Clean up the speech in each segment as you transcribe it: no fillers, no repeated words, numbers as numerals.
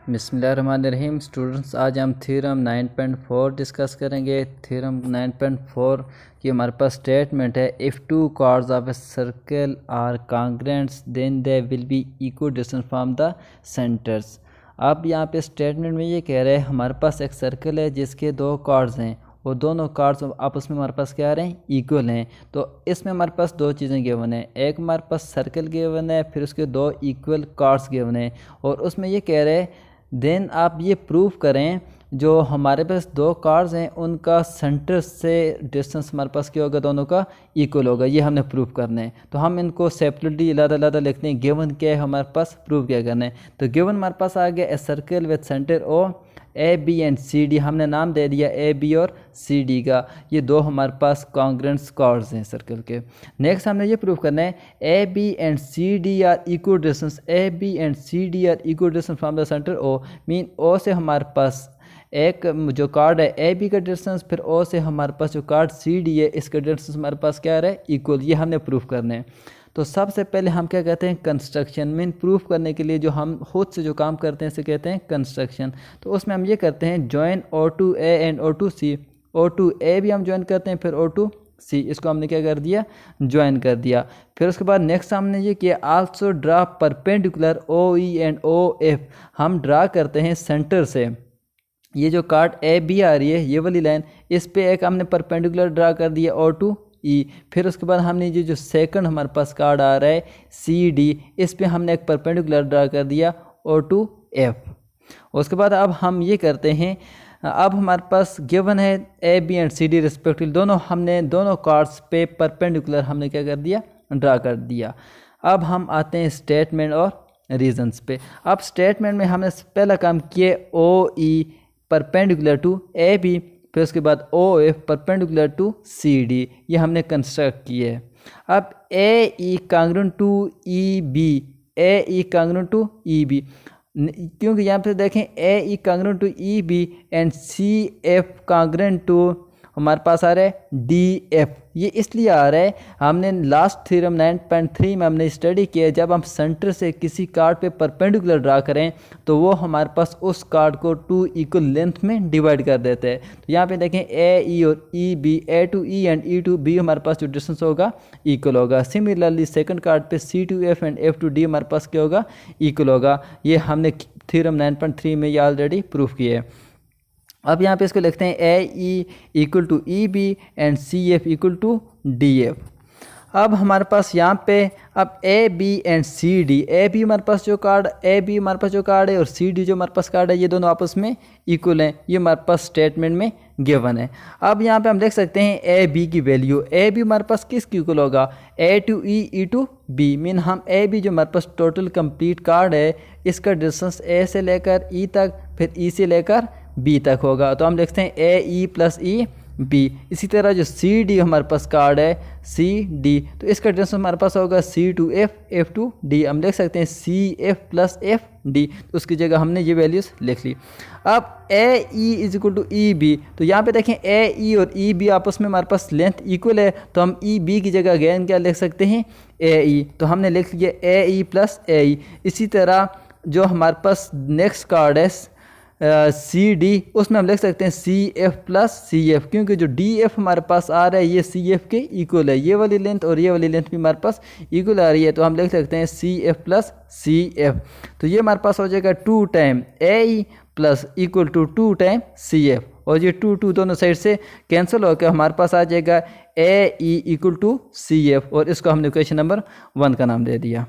बिस्मिल्लाहिर्रहमानिर्रहीम। स्टूडेंट्स, आज हम थ्योरम 9.4 डिस्कस करेंगे। थ्योरम 9.4 की हमारे पास स्टेटमेंट है, if two chords of a circle are congruents then they will be equal distance from the centres. अब यहाँ पे स्टेटमेंट में ये कह रहे हैं हमारे पास एक सर्कल है जिसके दो कॉर्ड्स हैं और दोनों कार्ड्स आपस में हमारे पास क्या आ रहे हैं, इक्वल हैं। तो इसमें हमारे पास दो चीज़ें गिवन है, एक हमारे पास सर्कल गिवन है, फिर उसके दो इक्वल कार्ड्स गिवन है। और उसमें ये कह रहे हैं देन आप ये प्रूव करें जो हमारे पास दो कार्ड्स हैं उनका सेंटर से डिस्टेंस हमारे पास क्या होगा, दोनों का इक्वल होगा। ये हमने प्रूव करना है। तो हम इनको सेपरेटली अलग लिखते हैं। गिवन क्या है हमारे पास, प्रूव क्या करना है। तो गिवन हमारे पास आ गया a circle with centre O A B and C D, हमने नाम दे दिया ए बी और सी डी का। ये दो हमारे पास कॉन्ग्रुएंट कार्ड्स हैं सर्कल के। नेक्स्ट हमने ये प्रूव करना है A B and C D are equal distance, A B and C D are equal distance from the centre O. Mean O से हमारे पास एक जो कार्ड है ए बी का डिस्टेंस, फिर ओ से हमारे पास जो कार्ड सी डी है इसका डिस्टेंस हमारे पास क्या आ रहा है, इक्वल। ये हमने प्रूफ करना है। तो सबसे पहले हम क्या कहते हैं, कंस्ट्रक्शन। मीन प्रूफ करने के लिए जो हम खुद से जो काम करते हैं इसे कहते हैं कंस्ट्रक्शन। तो उसमें हम ये करते हैं join O to A and O to C. O to A भी हम ज्वाइन करते हैं, फिर ओ टू सी, इसको हमने क्या कर दिया, ज्वाइन कर दिया। फिर उसके बाद नेक्स्ट हमने ये किया also draw perpendicular O E and O F. हम ड्रा करते हैं सेंटर से, ये जो कार्ड ए बी आ रही है ये वाली लाइन, इस पे एक हमने परपेंडिकुलर ड्रा कर दिया ओ टू ई। फिर उसके बाद हमने ये जो सेकंड हमारे पास कार्ड आ रहा है सी डी, इस पे हमने एक परपेंडिकुलर ड्रा कर दिया ओ टू एफ। उसके बाद अब हम ये करते हैं, अब हमारे पास गिवन है A B and C D respectively, दोनों कार्ड्स पे परपेंडिकुलर हमने क्या कर दिया, ड्रा कर दिया। अब हम आते हैं स्टेटमेंट और रीजंस पे। अब स्टेटमेंट में हमने पहला काम किया O E perpendicular to A B, फिर उसके बाद O F perpendicular to C D, ये हमने कंस्ट्रक्ट किए है। अब A E congruent to E B, A E congruent to E B, क्योंकि यहाँ पे देखें A E congruent to E B and C F congruent to हमारे पास आ रहा है डी एफ। ये इसलिए आ रहा है, हमने लास्ट थ्योरम 9.3 में हमने स्टडी किया, जब हम सेंटर से किसी कार्ड पे परपेंडिकुलर ड्रा करें तो वो हमारे पास उस कार्ड को टू इक्वल लेंथ में डिवाइड कर देते हैं। तो यहाँ पे देखें ए ई और E B, A to E and E to B हमारे पास जो डिस्टेंस होगा इक्वल होगा। सिमिलरली सेकंड कार्ड पे C to F and F to D हमारे पास क्या होगा, इक्वल होगा। ये हमने थ्योरम 9.3 में ये ऑलरेडी प्रूफ किया है। अब यहाँ पे इसको लिखते हैं A E equal to E B and C F equal to D F. अब हमारे पास यहाँ पे अब A B and C D, A B हमारे पास जो कार्ड है और सी डी जो हमारे पास कार्ड है, ये दोनों आपस में इक्वल हैं। ये हमारे पास स्टेटमेंट में गिवन है। अब यहाँ पे हम देख सकते हैं ए बी की वैल्यू, ए बी हमारे पास किसकी इक्वल होगा, A to E to B. Mean हम ए बी जो हमारे पास टोटल कंप्लीट कार्ड है इसका डिस्टेंस ए से लेकर ई तक, फिर ई से लेकर बी तक होगा। तो हम लिखते हैं A E plus E B. इसी तरह जो सी डी हमारे पास कार्ड है सी डी, तो इसका डिस्टेंस हमारे पास होगा C to F, F to D. हम लिख सकते हैं C F plus F D, तो उसकी जगह हमने ये वैल्यूज लिख ली। अब A E is equal to E B, तो यहाँ पे देखें ए ई और ई बी आपस में हमारे पास लेंथ इक्वल है, तो हम ई बी की जगह अगेन क्या लिख सकते हैं, ए ई। तो हमने लिख लिया ए ई प्लस ए ई। इसी तरह जो हमारे पास नेक्स्ट कार्ड है सी डी, उसमें हम लिख सकते हैं C F plus C F, क्योंकि जो डी एफ हमारे पास आ रहा है ये सी एफ के इक्वल है। ये वाली लेंथ और ये वाली लेंथ भी हमारे पास इक्वल आ रही है, तो हम लिख सकते हैं C F plus C F. तो ये हमारे पास हो जाएगा 2 time A E plus equal to 2 time C F, और ये 2 दोनों साइड से कैंसिल होकर हमारे पास आ जाएगा A E equal to C F, और इसको हमने क्वेश्चन नंबर 1 का नाम दे दिया।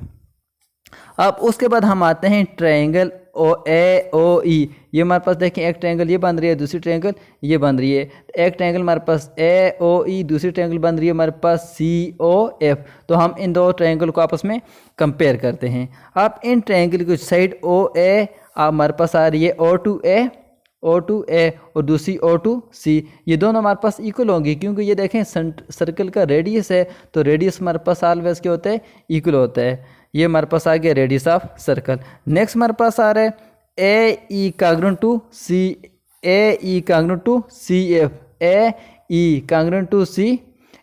अब उसके बाद हम आते हैं ट्रायंगल ओ ए ओ ई। ये हमारे पास देखें एक ट्रायंगल ये बन रही है, दूसरी ट्रायंगल ये बन रही है। एक ट्रायंगल हमारे पास ए ओ ई, दूसरी ट्रायंगल बन रही है हमारे पास सी ओ एफ। तो हम इन दो ट्रायंगल को आपस में कंपेयर करते हैं। अब इन ट्रायंगल की साइड ओ ए हमारे पास आ रही है ओ टू ए और दूसरी ओ टू सी, ये दोनों हमारे पास इक्वल होंगी, क्योंकि ये देखें सर्कल का रेडियस है, तो रेडियस हमारे पास ऑलवेज क्या होता है, इक्वल होता है। ये हमारे पास आ गया रेडियस ऑफ सर्कल। नेक्स्ट हमारे पास आ रहा है A E congruent to C, A E congruent to C F, A E congruent to C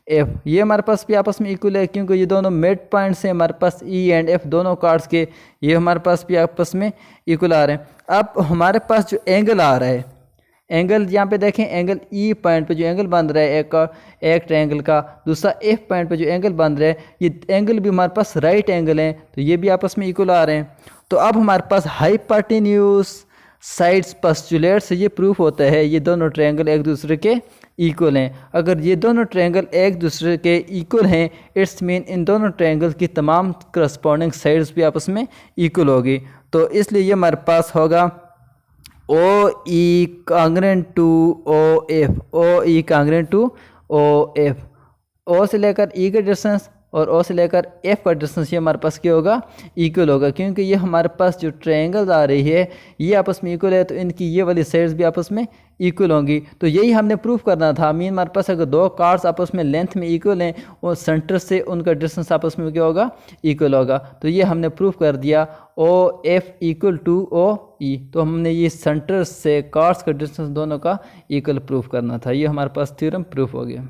F, ये हमारे पास भी आपस में इक्वल है क्योंकि ये दोनों मिड पॉइंट से हमारे पास ई एंड एफ दोनों कार्ड्स के ये हमारे पास भी आपस में इक्वल आ रहे हैं। अब हमारे पास जो एंगल आ रहा है, एंगल यहाँ पे देखें, एंगल ई पॉइंट पे जो एंगल बन रहा है एक ट्रायंगल का, दूसरा एफ पॉइंट पे जो एंगल बन रहा है, ये एंगल भी हमारे पास राइट एंगल है, तो ये भी आपस में इक्वल आ रहे हैं। तो अब हमारे पास हाइपोटेन्यूज साइड्स पोस्टुलेट से ये प्रूफ होता है ये दोनों ट्रायंगल एक दूसरे के इक्वल हैं। अगर ये दोनों ट्रायंगल एक दूसरे के इक्वल हैं, इट्स मीन इन दोनों ट्रायंगल की तमाम करस्पॉन्डिंग साइड्स भी आपस में इक्वल होगी। तो इसलिए ये हमारे पास होगा ओ ई कांग्रेंट टू ओ एफ, ओ ई कांग्रेंट टू ओ एफ, ओ से लेकर ई का डिस्टेंस और ओ से लेकर एफ का डिस्टेंस ये हमारे पास क्या होगा, इक्वल होगा, क्योंकि ये हमारे पास जो ट्रायंगल्स आ रही है ये आपस में इक्वल है, तो इनकी ये वाली साइड्स भी आपस में इक्वल होंगी। तो यही हमने प्रूफ करना था। मीन हमारे पास अगर दो कार्ड्स आपस में लेंथ में इक्वल हैं और सेंटर से उनका डिस्टेंस आपस में क्या होगा, इक्वल होगा। तो ये हमने प्रूफ कर दिया O F equal to O E. तो हमने ये सेंटर से कार्ड्स का डिस्टेंस दोनों का इक्वल प्रूफ करना था। ये हमारे पास थ्योरम प्रूफ हो गया।